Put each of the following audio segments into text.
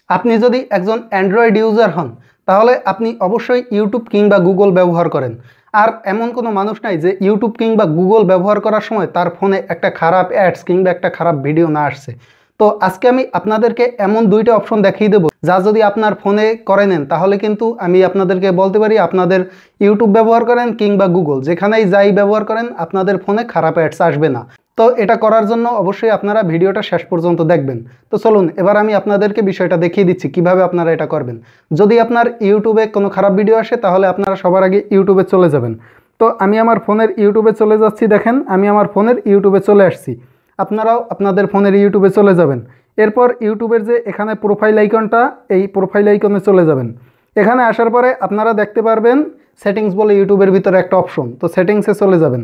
আপনি যদি একজন অ্যান্ড্রয়েড ইউজার হন তাহলে আপনি অবশ্যই ইউটিউব কিংবা গুগল ব্যবহার করেন। আর এমন কোনো মানুষ নাই যে ইউটিউব কিংবা গুগল ব্যবহার করার সময় তার ফোনে একটা খারাপ অ্যাডস কিংবা একটা খারাপ ভিডিও না আসছে। তো আজকে আমি আপনাদেরকে এমন দুইটা অপশন দেখিয়ে দেবো যা যদি আপনার ফোনে করে নেন তাহলে কিন্তু আমি আপনাদেরকে বলতে পারি আপনাদের ইউটিউব ব্যবহার করেন কিংবা গুগল যেখানেই যাই ব্যবহার করেন আপনাদের ফোনে খারাপ অ্যাডস আসবে না। তো এটা করার জন্য অবশ্যই আপনারা ভিডিওটা শেষ পর্যন্ত দেখবেন। তো চলুন এবার আমি আপনাদেরকে বিষয়টা দেখিয়ে দিচ্ছি কিভাবে আপনারা এটা করবেন। যদি আপনার ইউটিউবে কোনো খারাপ ভিডিও আসে তাহলে আপনারা সবার আগে ইউটিউবে চলে যাবেন। তো আমি আমার ফোনের ইউটিউবে চলে যাচ্ছি, দেখেন আমি আমার ফোনের ইউটিউবে চলে আসছি। আপনারাও আপনাদের ফোনের ইউটিউবে চলে যাবেন। এরপর ইউটিউবের যে এখানে প্রোফাইল আইকনটা, এই প্রোফাইল আইকনে চলে যাবেন। এখানে আসার পরে আপনারা দেখতে পারবেন সেটিংস বলে ইউটিউবের ভিতরে একটা অপশন, তো সেটিংসে চলে যাবেন।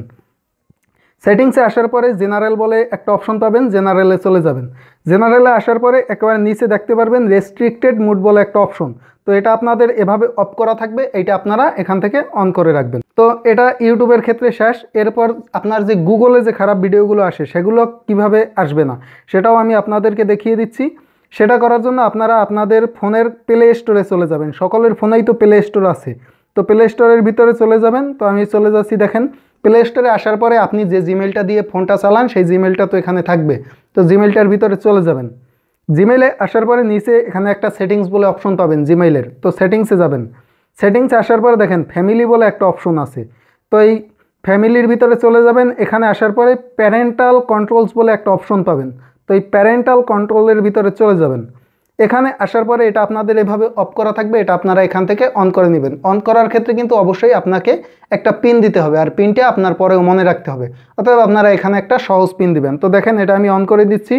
সেটিংসে আসার পরে জেনারেল বলে একটা অপশন পাবেন, জেনারেলে চলে যাবেন। জেনারেলে আসার পরে একেবারে নিচে দেখতে পারবেন রেস্ট্রিক্টেড মুড বলে একটা অপশন, তো এটা আপনাদের এভাবে অফ করা থাকবে, এইটা আপনারা এখান থেকে অন করে রাখবেন। তো এটা ইউটিউবের ক্ষেত্রে শেষ। এরপর আপনার যে গুগলে যে খারাপ ভিডিওগুলো আসে সেগুলো কিভাবে আসবে না সেটাও আমি আপনাদেরকে দেখিয়ে দিচ্ছি। সেটা করার জন্য আপনারা আপনাদের ফোনের প্লে স্টোরে চলে যাবেন। সকলের ফোনেই তো প্লে স্টোর আছে, তো প্লে স্টোরের ভিতরে চলে যাবেন। তো আমি চলে যাচ্ছি, দেখেন প্লে স্টোরে আসার পরে আপনি যে জিমেলটা দিয়ে ফোনটা চালান সেই জিমেলটা তো এখানে থাকবে, তো জিমেলটার ভিতরে চলে যাবেন। জিমেইলে আসার পরে নিচে এখানে একটা সেটিংস বলে অপশন পাবেন জিমেইলের, তো সেটিংসে যাবেন। সেটিংসে আসার পরে দেখেন ফ্যামিলি বলে একটা অপশন আছে, তো এই ফ্যামিলির ভিতরে চলে যাবেন। এখানে আসার পরে প্যারেন্টাল কন্ট্রোলস বলে একটা অপশন পাবেন, তো এই প্যারেন্টাল কন্ট্রোলের ভিতরে চলে যাবেন। এখানে আসার পরে এটা আপনাদের এভাবে অফ করা থাকবে, এটা আপনারা এখান থেকে অন করে নেবেন। অন করার ক্ষেত্রে কিন্তু অবশ্যই আপনাকে একটা পিন দিতে হবে, আর পিনটা আপনার পরেও মনে রাখতে হবে। অতএব আপনারা এখানে একটা সহজ পিন দিবেন। তো দেখেন এটা আমি অন করে দিচ্ছি।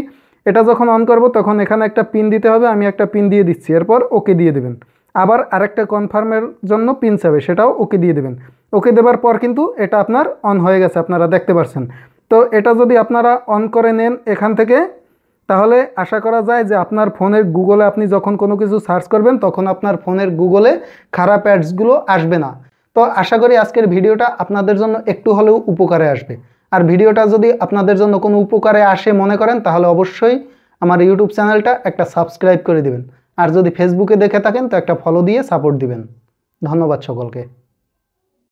এটা যখন অন করব তখন এখানে একটা পিন দিতে হবে, আমি একটা পিন দিয়ে দিচ্ছি। এরপর ওকে দিয়ে দেবেন। আবার আরেকটা কনফার্মের জন্য পিন চাবে, সেটাও ওকে দিয়ে দেবেন। ওকে দেওয়ার পর কিন্তু এটা আপনার অন হয়ে গেছে, আপনারা দেখতে পাচ্ছেন। তো এটা যদি আপনারা অন করে নেন এখান থেকে, তাহলে আশা করা যায় যে আপনার ফোনের গুগলে আপনি যখন কোনো কিছু সার্চ করবেন তখন আপনার ফোনের গুগলে খারাপ অ্যাডসগুলো আসবে না। তো আশা করি আজকের ভিডিওটা আপনাদের জন্য একটু হলেও উপকারে আসবে। আর ভিডিওটা যদি আপনাদের জন্য কোনো উপকারে আসে মনে করেন তাহলে অবশ্যই আমার ইউটিউব চ্যানেলটা একটা সাবস্ক্রাইব করে দিবেন। আর যদি ফেসবুকে দেখে থাকেন তো একটা ফলো দিয়ে সাপোর্ট দিবেন। ধন্যবাদ সকলকে।